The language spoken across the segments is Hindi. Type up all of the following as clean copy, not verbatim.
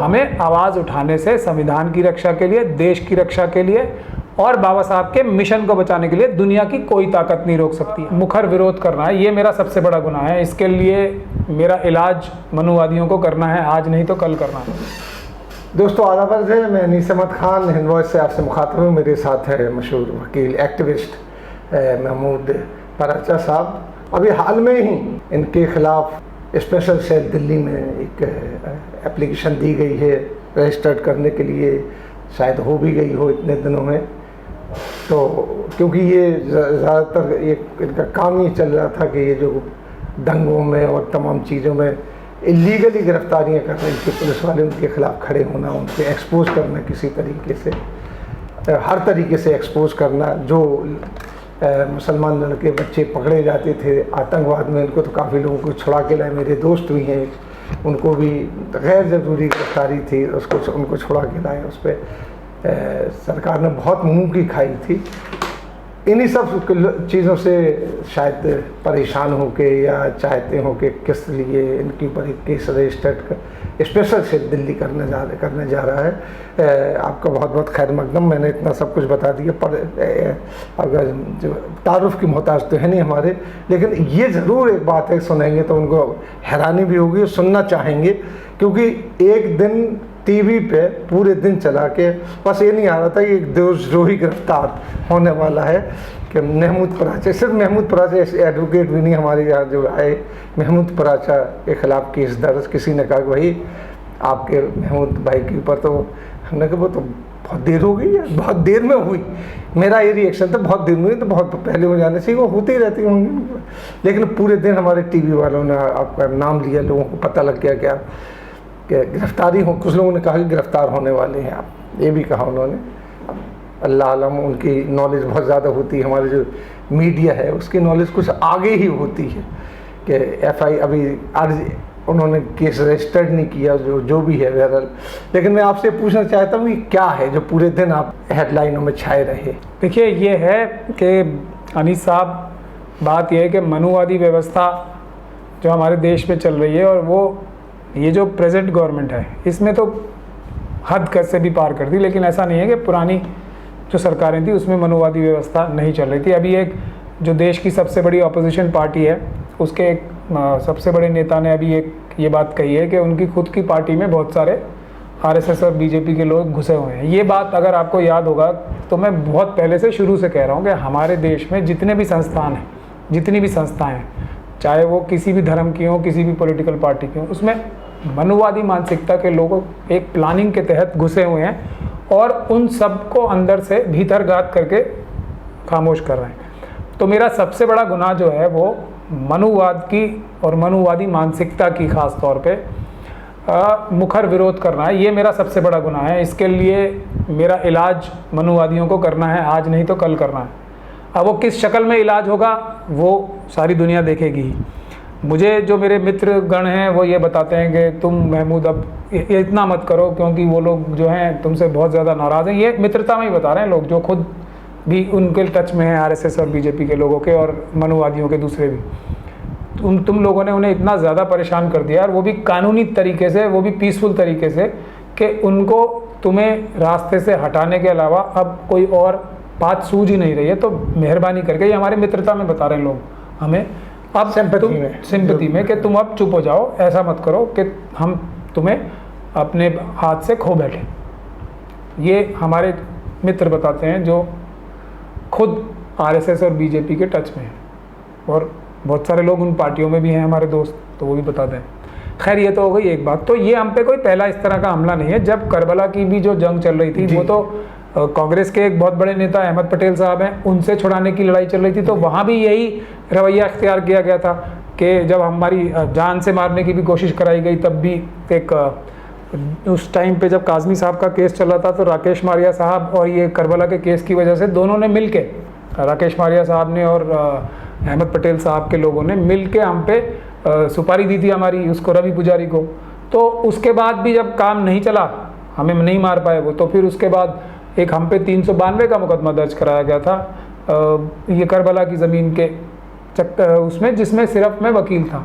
हमें आवाज़ उठाने से संविधान की रक्षा के लिए, देश की रक्षा के लिए और बाबा साहब के मिशन को बचाने के लिए दुनिया की कोई ताकत नहीं रोक सकती। मुखर विरोध करना है, ये मेरा सबसे बड़ा गुनाह है। इसके लिए मेरा इलाज मनुवादियों को करना है, आज नहीं तो कल करना है। दोस्तों आदाब अर्ज़ है, मैं अनीस अहमद खान हिंद वॉइस से आपसे मुखातब हूँ। मेरे साथ है मशहूर वकील एक्टिविस्ट महमूद पराचा साहब। अभी हाल में ही इनके ख़िलाफ़ स्पेशल सेल दिल्ली में एक एप्लीकेशन दी गई है रजिस्टर्ड करने के लिए, शायद हो भी गई हो इतने दिनों में। तो क्योंकि ये ज़्यादातर इनका काम ही चल रहा था कि ये जो दंगों में और तमाम चीज़ों में इलीगली गिरफ्तारियाँ कर रही थी पुलिस वाले, उनके ख़िलाफ़ खड़े होना, उनके एक्सपोज करना, किसी तरीके से हर तरीके से एक्सपोज करना। जो मुसलमान लड़के बच्चे पकड़े जाते थे आतंकवाद में, उनको तो काफ़ी लोगों को छुड़ा के लाए। मेरे दोस्त भी हैं, उनको भी गैर ज़रूरी गिरफ्तारी थी, उनको छुड़ा के लाए। उस पर सरकार ने बहुत मुँह की खाई थी। इन्हीं सब चीज़ों से शायद परेशान हो के या चाहते हो कि किस लिए इनके ऊपर एक केस रजिस्टर्ड स्पेशल से दिल्ली करने जा रहा है। आपका बहुत बहुत खैर मकदम। मैंने इतना सब कुछ बता दिया, पर अगर जो तारुफ की मोहताज तो है नहीं हमारे, लेकिन ये ज़रूर एक बात है, सुनेंगे तो उनको हैरानी भी होगी, सुनना चाहेंगे। क्योंकि एक दिन टीवी पे पूरे दिन चला के बस ये नहीं आ रहा था कि एक देशद्रोही गिरफ्तार होने वाला है कि महमूद पराचा। सिर्फ महमूद पराचा एडवोकेट भी नहीं, हमारे यहाँ जो आए महमूद पराचा के ख़िलाफ़ केस दर्ज। किसी ने कहा कि भाई आपके महमूद भाई के ऊपर, तो हमने कहा वो तो बहुत देर हो गई है, बहुत देर में हुई। मेरा ये रिएक्शन था, बहुत देर में हुई तो बहुत पहले हो जाने से वो होती रहती होंगी। लेकिन पूरे दिन हमारे टीवी वालों ने आपका नाम लिया, लोगों को पता लग गया क्या गिरफ्तारी हो। कुछ लोगों ने कहा कि गिरफ्तार होने वाले हैं आप, ये भी कहा उन्होंने। अल्लाह आलम, उनकी नॉलेज बहुत ज़्यादा होती है, हमारे जो मीडिया है उसकी नॉलेज कुछ आगे ही होती है कि एफआई अभी अर्ज उन्होंने केस रजिस्टर्ड नहीं किया, जो भी है बहरहाल। लेकिन मैं आपसे पूछना चाहता हूँ कि क्या है जो पूरे दिन आप हेडलाइनों में छाए रहे। देखिए, ये है कि अनीस साहब, बात यह है कि मनुवादी व्यवस्था जो हमारे देश में चल रही है, और वो ये जो प्रेजेंट गवर्नमेंट है इसमें तो हद कर से भी पार कर दी। लेकिन ऐसा नहीं है कि पुरानी जो सरकारें थी उसमें मनुवादी व्यवस्था नहीं चल रही थी। अभी एक जो देश की सबसे बड़ी अपोजिशन पार्टी है, उसके एक सबसे बड़े नेता ने अभी एक ये बात कही है कि उनकी खुद की पार्टी में बहुत सारे आरएसएस और बीजेपी के लोग घुसे हुए हैं। ये बात अगर आपको याद होगा तो मैं बहुत पहले से शुरू से कह रहा हूँ कि हमारे देश में जितने भी संस्थान हैं, जितनी भी संस्थाएँ हैं, चाहे वो किसी भी धर्म की हों, किसी भी पॉलिटिकल पार्टी की हों, उसमें मनुवादी मानसिकता के लोग एक प्लानिंग के तहत घुसे हुए हैं और उन सबको अंदर से भीतरघात करके खामोश कर रहे हैं। तो मेरा सबसे बड़ा गुनाह जो है वो मनुवाद की और मनुवादी मानसिकता की ख़ास तौर पे मुखर विरोध करना है। ये मेरा सबसे बड़ा गुनाह है। इसके लिए मेरा इलाज मनुवादियों को करना है, आज नहीं तो कल करना है। अब वो किस शक्ल में इलाज होगा वो सारी दुनिया देखेगी ही। मुझे जो मेरे मित्र गण हैं वो ये बताते हैं कि तुम महमूद अब ये इतना मत करो, क्योंकि वो लोग जो हैं तुमसे बहुत ज़्यादा नाराज़ हैं। ये मित्रता में ही बता रहे हैं लोग, जो खुद भी उनके टच में हैं आरएसएस और बीजेपी के लोगों के और मनुवादियों के दूसरे भी। तुम लोगों ने उन्हें इतना ज़्यादा परेशान कर दिया, और वो भी कानूनी तरीके से, वो भी पीसफुल तरीके से, कि उनको तुम्हें रास्ते से हटाने के अलावा अब कोई और बात सूझ ही नहीं रही है। तो मेहरबानी करके, ये हमारे मित्रता में बता रहे हैं लोग हमें, अब सिंपैथी में कि तुम अब चुप हो जाओ, ऐसा मत करो कि हम तुम्हें अपने हाथ से खो बैठे। ये हमारे मित्र बताते हैं जो खुद आरएसएस और बीजेपी के टच में हैं, और बहुत सारे लोग उन पार्टियों में भी हैं हमारे दोस्त, तो वो भी बताते हैं। खैर, ये तो हो गई एक बात। तो ये हम पे कोई पहला इस तरह का हमला नहीं है। जब करबला की भी जो जंग चल रही थी, वो तो कांग्रेस के एक बहुत बड़े नेता अहमद पटेल साहब हैं, उनसे छुड़ाने की लड़ाई चल रही थी। तो वहाँ भी यही रवैया अख्तियार किया गया था कि जब हमारी जान से मारने की भी कोशिश कराई गई, तब भी एक उस टाइम पे जब काज़मी साहब का केस चल रहा था, तो राकेश मारिया साहब और ये करबला के केस की वजह से दोनों ने मिल के, राकेश मारिया साहब ने और अहमद पटेल साहब के लोगों ने मिल के हम पे सुपारी दी थी हमारी, उसको रवि पुजारी को। तो उसके बाद भी जब काम नहीं चला, हमें नहीं मार पाए वो, तो फिर उसके बाद एक हम पे 392 का मुकदमा दर्ज कराया गया था ये करबला की ज़मीन के उसमें, जिसमें सिर्फ मैं वकील था।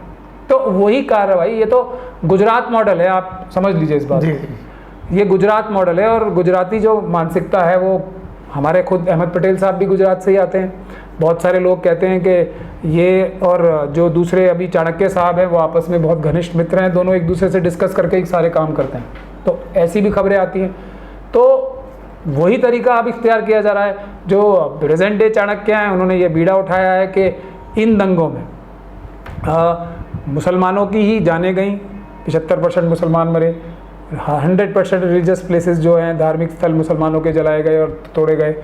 तो वही कार्रवाई, ये तो गुजरात मॉडल है, आप समझ लीजिए इस बात। ये गुजरात मॉडल है, और गुजराती जो मानसिकता है वो हमारे खुद अहमद पटेल साहब भी गुजरात से ही आते हैं। बहुत सारे लोग कहते हैं कि ये और जो दूसरे अभी चाणक्य साहब हैं वो आपस में बहुत घनिष्ठ मित्र हैं, दोनों एक दूसरे से डिस्कस करके ही सारे काम करते हैं। तो ऐसी भी खबरें आती हैं। तो वही तरीका अब इख्तियार किया जा रहा है। जो प्रेजेंट डे चाणक्य हैं उन्होंने ये बीड़ा उठाया है कि इन दंगों में मुसलमानों की ही जानें गई, 75% मुसलमान मरे, 100% रिलीजियस प्लेसेस जो हैं, धार्मिक स्थल मुसलमानों के जलाए गए और तोड़े गए,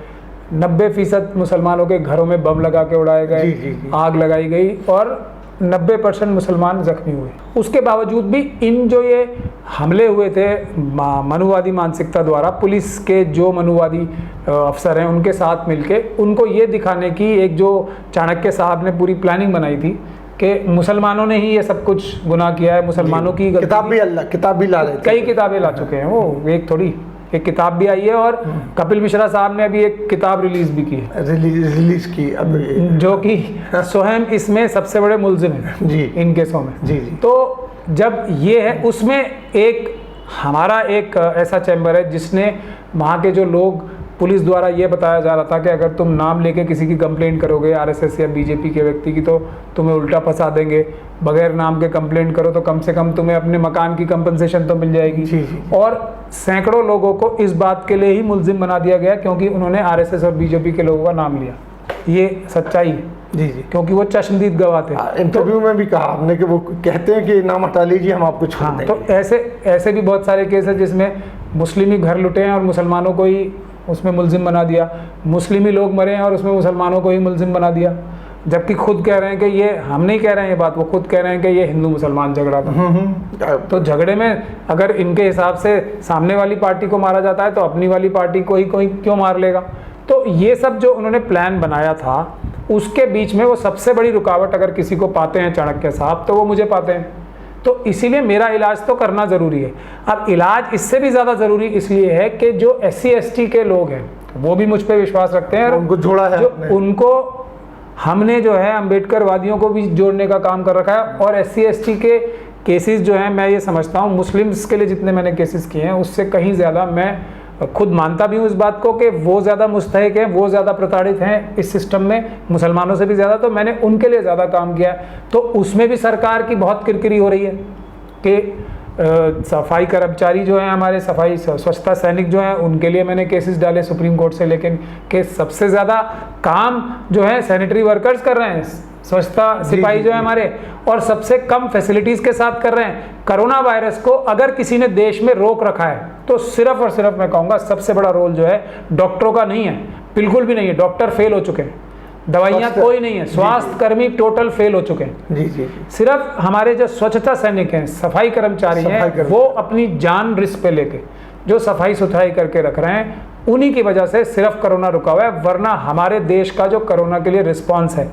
90% मुसलमानों के घरों में बम लगा के उड़ाए गए, आग लगाई गई, और 90% मुसलमान जख्मी हुए। उसके बावजूद भी इन जो ये हमले हुए थे मनुवादी मानसिकता द्वारा, पुलिस के जो मनुवादी अफसर हैं उनके साथ मिलके उनको ये दिखाने की एक जो चाणक्य साहब ने पूरी प्लानिंग बनाई थी कि मुसलमानों ने ही ये सब कुछ गुनाह किया है, मुसलमानों की किताब भी ला रहे थे, कई किताबें ला चुके हैं वो, एक थोड़ी, एक किताब भी आई है, और कपिल मिश्रा साहब ने अभी एक किताब रिलीज भी की है, रिलीज की अभी, जो कि स्वयं इसमें सबसे बड़े मुलजिम हैं जी इन केसों में। जी। तो जब ये है, उसमें एक हमारा एक ऐसा चैम्बर है जिसने वहाँ के जो लोग, पुलिस द्वारा ये बताया जा रहा था कि अगर तुम नाम लेके किसी की कंप्लेंट करोगे आरएसएस या बीजेपी के व्यक्ति की, तो तुम्हें उल्टा फंसा देंगे, बगैर नाम के कंप्लेंट करो तो कम से कम तुम्हें अपने मकान की कंपनसेशन तो मिल जाएगी। जी। और सैकड़ों लोगों को इस बात के लिए ही मुलजिम बना दिया गया क्योंकि उन्होंने आरएसएस और बीजेपी के लोगों का नाम लिया। ये सच्चाई है। जी, क्योंकि वो चश्मदीद गवाह थे। इंटरव्यू में भी कहा आपने कि वो कहते हैं कि नाम हटा लीजिए, हम आपको छोड़ देंगे। तो ऐसे भी बहुत सारे केस है जिसमें मुस्लिम ही घर लुटे हैं और मुसलमानों को ही उसमें मुलजिम बना दिया, मुस्लिम ही लोग मरे हैं और उसमें मुसलमानों को ही मुलजिम बना दिया, जबकि खुद कह रहे हैं कि ये हम नहीं कह रहे हैं ये बात, वो खुद कह रहे हैं कि ये हिंदू मुसलमान झगड़ा था। तो झगड़े में अगर इनके हिसाब से सामने वाली पार्टी को मारा जाता है तो अपनी वाली पार्टी को ही कोई क्यों मार लेगा। तो ये सब जो उन्होंने प्लान बनाया था, उसके बीच में वो सबसे बड़ी रुकावट अगर किसी को पाते हैं चाणक्य साहब, तो वो मुझे पाते हैं। तो इसीलिए मेरा इलाज तो करना ज़रूरी है। अब इलाज इससे भी ज़्यादा ज़रूरी इसलिए है कि जो SC ST के लोग हैं वो भी मुझ पर विश्वास रखते हैं, उनको जोड़ा है, जो उनको हमने जो है अम्बेडकर वादियों को भी जोड़ने का काम कर रखा है। और SC ST के केसेस जो हैं, मैं ये समझता हूँ मुस्लिम्स के लिए जितने मैंने केसेस किए हैं उससे कहीं ज़्यादा मैं खुद मानता भी हूँ इस बात को कि वो ज़्यादा मुस्तहिक हैं, वो ज़्यादा प्रताड़ित हैं इस सिस्टम में, मुसलमानों से भी ज़्यादा। तो मैंने उनके लिए ज़्यादा काम किया है। तो उसमें भी सरकार की बहुत किरकिरी हो रही है कि सफाई कर्मचारी जो हैं हमारे, सफाई स्वच्छता सैनिक जो हैं, उनके लिए मैंने केसेस डाले सुप्रीम कोर्ट से, लेकिन कि सबसे ज़्यादा काम जो है सैनिटरी वर्कर्स कर रहे हैं, स्वच्छता सिपाही जो है हमारे, और सबसे कम फैसिलिटीज़ के साथ कर रहे हैं। कोरोना वायरस को अगर किसी ने देश में रोक रखा है तो सिर्फ और सिर्फ मैं कहूँगा सबसे बड़ा रोल जो है डॉक्टरों का नहीं है, बिल्कुल भी नहीं है। डॉक्टर फेल हो चुके हैं, दवाइयाँ कोई नहीं है, स्वास्थ्य कर्मी टोटल फेल हो चुके हैं। जी। सिर्फ हमारे जो स्वच्छता सैनिक हैं, सफाई कर्मचारी हैं, वो अपनी जान रिस्क पे लेके जो सफाई सुथराई करके रख रहे हैं, उन्हीं की वजह से सिर्फ कोरोना रुका हुआ है। वरना हमारे देश का जो कोरोना के लिए रिस्पॉन्स है,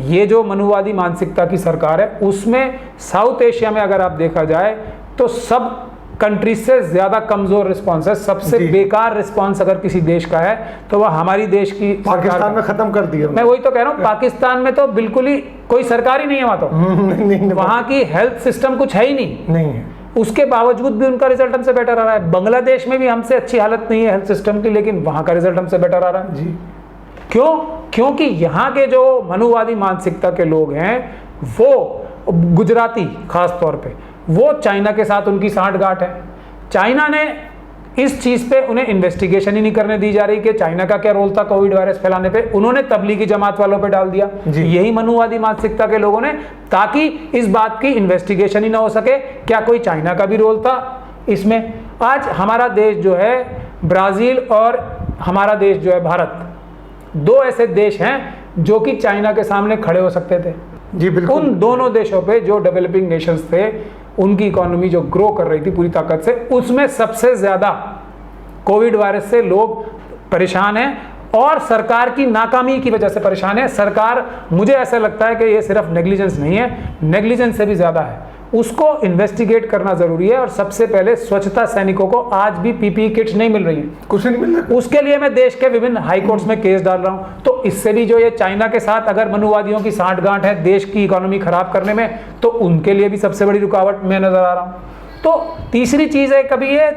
ये जो मनुवादी मानसिकता की सरकार है, उसमें साउथ एशिया में अगर आप देखा जाए तो सब कंट्री से ज़्यादा कमज़ोर रिस्पॉन्स है। सबसे बेकार रिस्पॉन्स अगर किसी देश का है तो वह हमारी देश की पाकिस्तान में ख़त्म कर दिया। मैं वही तो कह रहा हूँ, पाकिस्तान में तो बिल्कुल ही कोई सरकार ही नहीं है वहाँ तो, वहाँ की हेल्थ सिस्टम कुछ है ही नहीं है। उसके बावजूद भी उनका रिजल्ट हमसे बेटर आ रहा है। बांग्लादेश में भी हमसे अच्छी हालत नहीं है हेल्थ सिस्टम की, लेकिन वहाँ का रिजल्ट हमसे बेटर आ रहा है। जी। क्यों? क्योंकि यहाँ के जो मनुवादी मानसिकता के लोग हैं, वो गुजराती खास तौर पे, वो चाइना के साथ उनकी सांठगांठ है। चाइना ने इस चीज़ पे उन्हें इन्वेस्टिगेशन ही नहीं करने दी जा रही कि चाइना का क्या रोल था कोविड वायरस फैलाने पे, उन्होंने तबलीगी जमात वालों पे डाल दिया, यही मनुवादी मानसिकता के लोगों ने, ताकि इस बात की इन्वेस्टिगेशन ही ना हो सके क्या कोई चाइना का भी रोल था इसमें। आज हमारा देश जो है ब्राज़ील और हमारा देश जो है भारत, दो ऐसे देश हैं जो कि चाइना के सामने खड़े हो सकते थे। जी बिल्कुल। उन दोनों देशों पे जो डेवलपिंग नेशंस थे, उनकी इकोनॉमी जो ग्रो कर रही थी पूरी ताकत से, उसमें सबसे ज़्यादा कोविड वायरस से लोग परेशान हैं और सरकार की नाकामी की वजह से परेशान है। सरकार, मुझे ऐसा लगता है कि ये सिर्फ नेग्लिजेंस नहीं है, नेग्लिजेंस से भी ज़्यादा है, उसको इन्वेस्टिगेट करना ज़रूरी है। और सबसे पहले स्वच्छता सैनिकों को आज भी PPE किट्स नहीं मिल रही हैं, कुछ नहीं मिल रहा। उसके लिए मैं देश के विभिन्न हाई कोर्ट्स में केस डाल रहा हूँ। तो इससे भी जो ये चाइना के साथ अगर मनुवादियों की सांठगांठ है देश की इकोनॉमी खराब करने में, तो उनके लिए भी सबसे बड़ी रुकावट मैं नज़र आ रहा हूँ। तो तीसरी चीज़ है कभी ये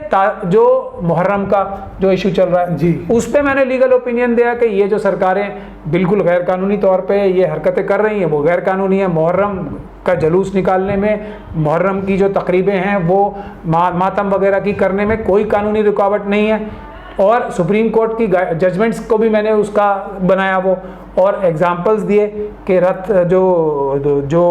जो मुहर्रम का जो इशू चल रहा है जी, उस पे मैंने लीगल ओपिनियन दिया कि ये जो सरकारें बिल्कुल गैर कानूनी तौर पे ये हरकतें कर रही हैं वो गैर कानूनी है। मुहर्रम का जुलूस निकालने में, मुहर्रम की जो तकरीबें हैं वो मातम वगैरह की करने में कोई कानूनी रुकावट नहीं है। और सुप्रीम कोर्ट की जजमेंट्स को भी मैंने उसका बनाया वो, और एग्जांपल्स दिए कि रथ जो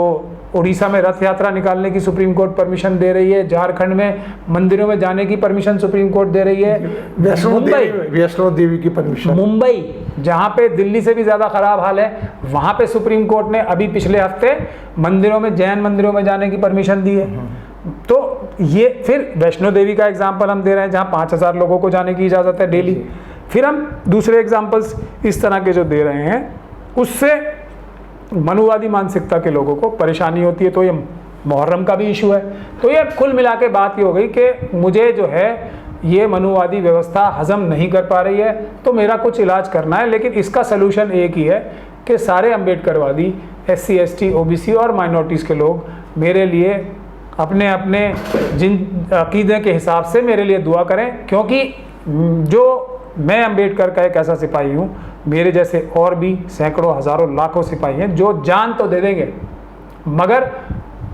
उड़ीसा में रथ यात्रा निकालने की सुप्रीम कोर्ट परमिशन दे रही है, झारखंड में मंदिरों में जाने की परमिशन सुप्रीम कोर्ट दे रही है, वैष्णो देवी की परमिशन, मुंबई जहाँ पे दिल्ली से भी ज़्यादा ख़राब हाल है वहाँ पे सुप्रीम कोर्ट ने अभी पिछले हफ्ते मंदिरों में, जैन मंदिरों में जाने की परमिशन दी है। तो ये फिर वैष्णो देवी का एग्जाम्पल हम दे रहे हैं जहाँ 5000 लोगों को जाने की इजाज़त है डेली। फिर हम दूसरे एग्जाम्पल्स इस तरह के जो दे रहे हैं उससे मनुवादी मानसिकता के लोगों को परेशानी होती है। तो ये मुहर्रम का भी इशू है। तो ये कुल मिला के बात ये हो गई कि मुझे जो है ये मनुवादी व्यवस्था हजम नहीं कर पा रही है, तो मेरा कुछ इलाज करना है। लेकिन इसका सलूशन एक ही है कि सारे अम्बेडकरवादी SC ST OBC और माइनॉरिटीज़ के लोग मेरे लिए अपने अपने जिन अकीदे के हिसाब से मेरे लिए दुआ करें, क्योंकि जो मैं अम्बेडकर का एक ऐसा सिपाही हूँ, मेरे जैसे और भी सैकड़ों हज़ारों लाखों सिपाही हैं जो जान तो दे देंगे मगर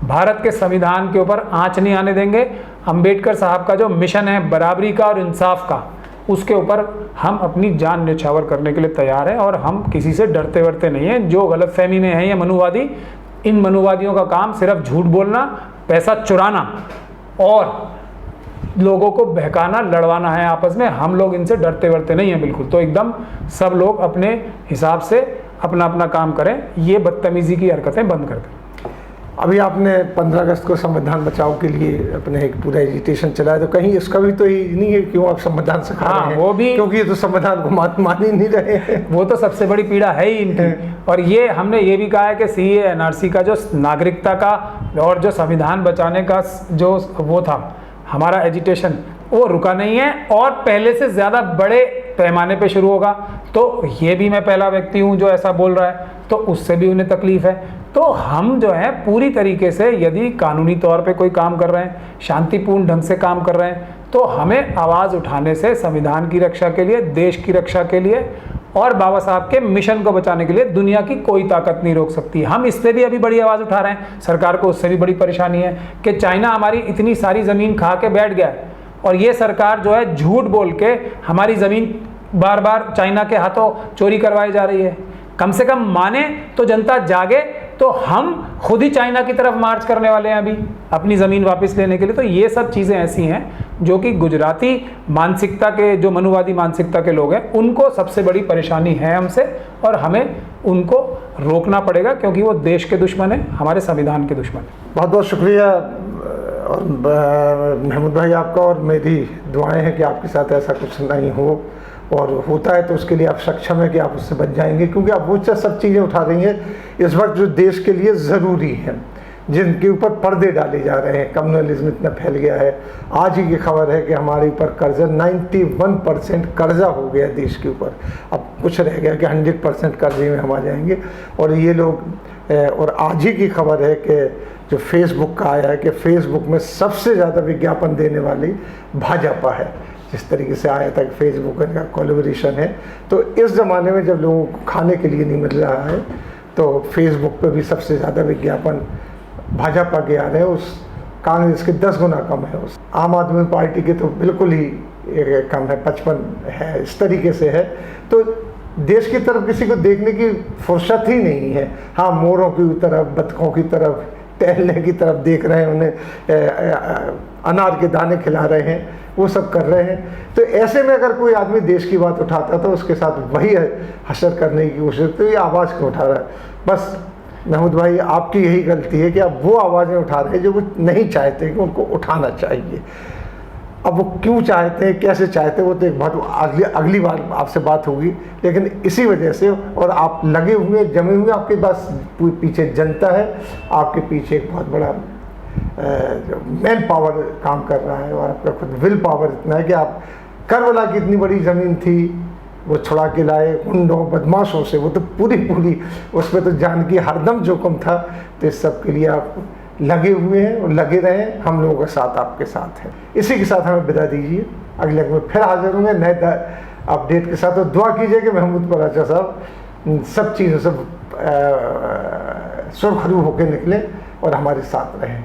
भारत के संविधान के ऊपर आंच नहीं आने देंगे। अम्बेडकर साहब का जो मिशन है बराबरी का और इंसाफ का, उसके ऊपर हम अपनी जान न्यौछावर करने के लिए तैयार हैं और हम किसी से डरते वरते नहीं हैं। जो गलतफहमी में है ये मनुवादी, इन मनुवादियों का काम सिर्फ झूठ बोलना, पैसा चुराना और लोगों को बहकाना, लड़वाना है आपस में। हम लोग इनसे डरते वरते नहीं हैं बिल्कुल। तो एकदम सब लोग अपने हिसाब से अपना अपना काम करें, ये बदतमीज़ी की हरकतें बंद कर दें। अभी आपने 15 अगस्त को संविधान बचाओ के लिए अपने एक पूरा एजिटेशन चलाया, तो कहीं इसका भी तो ये नहीं है क्यों आप संविधान सिखा रहे हैं? वो भी, क्योंकि ये तो संविधान को मान ही नहीं रहे हैं। वो तो सबसे बड़ी पीड़ा है ही इनकी। और ये हमने ये भी कहा है कि CAA NRC का जो नागरिकता का और जो संविधान बचाने का जो वो था हमारा एजिटेशन, वो रुका नहीं है और पहले से ज़्यादा बड़े पैमाने पे शुरू होगा। तो ये भी मैं पहला व्यक्ति हूँ जो ऐसा बोल रहा है, तो उससे भी उन्हें तकलीफ़ है। तो हम जो है पूरी तरीके से यदि कानूनी तौर पे कोई काम कर रहे हैं, शांतिपूर्ण ढंग से काम कर रहे हैं, तो हमें आवाज़ उठाने से संविधान की रक्षा के लिए, देश की रक्षा के लिए और बाबा साहब के मिशन को बचाने के लिए दुनिया की कोई ताकत नहीं रोक सकती। हम इस पर भी अभी बड़ी आवाज़ उठा रहे हैं। सरकार को उससे भी बड़ी परेशानी है कि चाइना हमारी इतनी सारी ज़मीन खा के बैठ गया है और ये सरकार जो है झूठ बोल के हमारी ज़मीन बार बार चाइना के हाथों चोरी करवाई जा रही है। कम से कम माने तो जनता जागे, तो हम खुद ही चाइना की तरफ मार्च करने वाले हैं अभी अपनी ज़मीन वापस लेने के लिए। तो ये सब चीज़ें ऐसी हैं जो कि गुजराती मानसिकता के, जो मनुवादी मानसिकता के लोग हैं, उनको सबसे बड़ी परेशानी है हमसे और हमें उनको रोकना पड़ेगा, क्योंकि वो देश के दुश्मन हैं, हमारे संविधान के दुश्मन हैं। बहुत बहुत शुक्रिया और महमूद भाई आपका, और मेरी दुआएं हैं कि आपके साथ ऐसा कुछ नहीं हो, और होता है तो उसके लिए आप सक्षम है कि आप उससे बच जाएंगे, क्योंकि आप वो सब चीज़ें उठा रही हैं इस वक्त जो देश के लिए ज़रूरी हैं, जिनके ऊपर पर्दे डाले जा रहे हैं। कम्युनलिज्म इतना फैल गया है। आज ही की खबर है कि हमारे ऊपर कर्जा 91% कर्जा हो गया देश के ऊपर। अब कुछ रह गया कि 100% कर्जे में हम आ जाएंगे। और ये लोग, और आज ही की खबर है कि जो फेसबुक का आया है कि फेसबुक में सबसे ज़्यादा विज्ञापन देने वाली भाजपा है। जिस तरीके से आया था कि फेसबुक का कोलैबोरेशन है, तो इस ज़माने में जब लोगों को खाने के लिए नहीं मिल रहा है तो फेसबुक पे भी सबसे ज़्यादा विज्ञापन भाजपा के आ रहे हैं। उस कांग्रेस के 10 गुना कम है, उस आम आदमी पार्टी के तो बिल्कुल ही कम है, 55 है। इस तरीके से है तो देश की तरफ किसी को देखने की फुर्सत ही नहीं है। हाँ, मोरों की तरफ, बतखों की तरफ, टहलने की तरफ देख रहे हैं, उन्हें अनार के दाने खिला रहे हैं, वो सब कर रहे हैं। तो ऐसे में अगर कोई आदमी देश की बात उठाता तो उसके साथ वही हशर करने की कोशिश, तो ये आवाज़ क्यों उठा रहा है? बस महमूद भाई, आपकी यही गलती है कि आप वो आवाज़ें उठा रहे हैं जो वो नहीं चाहते कि उनको उठाना चाहिए। अब वो क्यों चाहते हैं, कैसे चाहते हैं, वो तो एक बात अगली बार आपसे बात होगी। लेकिन इसी वजह से, और आप लगे हुए, जमे हुए, आपके पास पीछे जनता है, आपके पीछे एक बहुत बड़ा मैन पावर काम कर रहा है, और आपका खुद विल पावर इतना है कि आप करबला की इतनी बड़ी ज़मीन थी वो छुड़ा के लाए गुंडों बदमाशों से। वो तो पूरी उस पर तो जान की हरदम जोखिम था। तो इस सब के लिए आप लगे हुए हैं और लगे रहें, हम लोगों का साथ आपके साथ है। इसी के साथ हमें विदा दीजिए, अगले में फिर हाजिर होंगे नए अपडेट के साथ। और दुआ कीजिए कि महमूद पराचा साहब सब चीज़ों से सुरखरू होकर निकले और हमारे साथ रहें।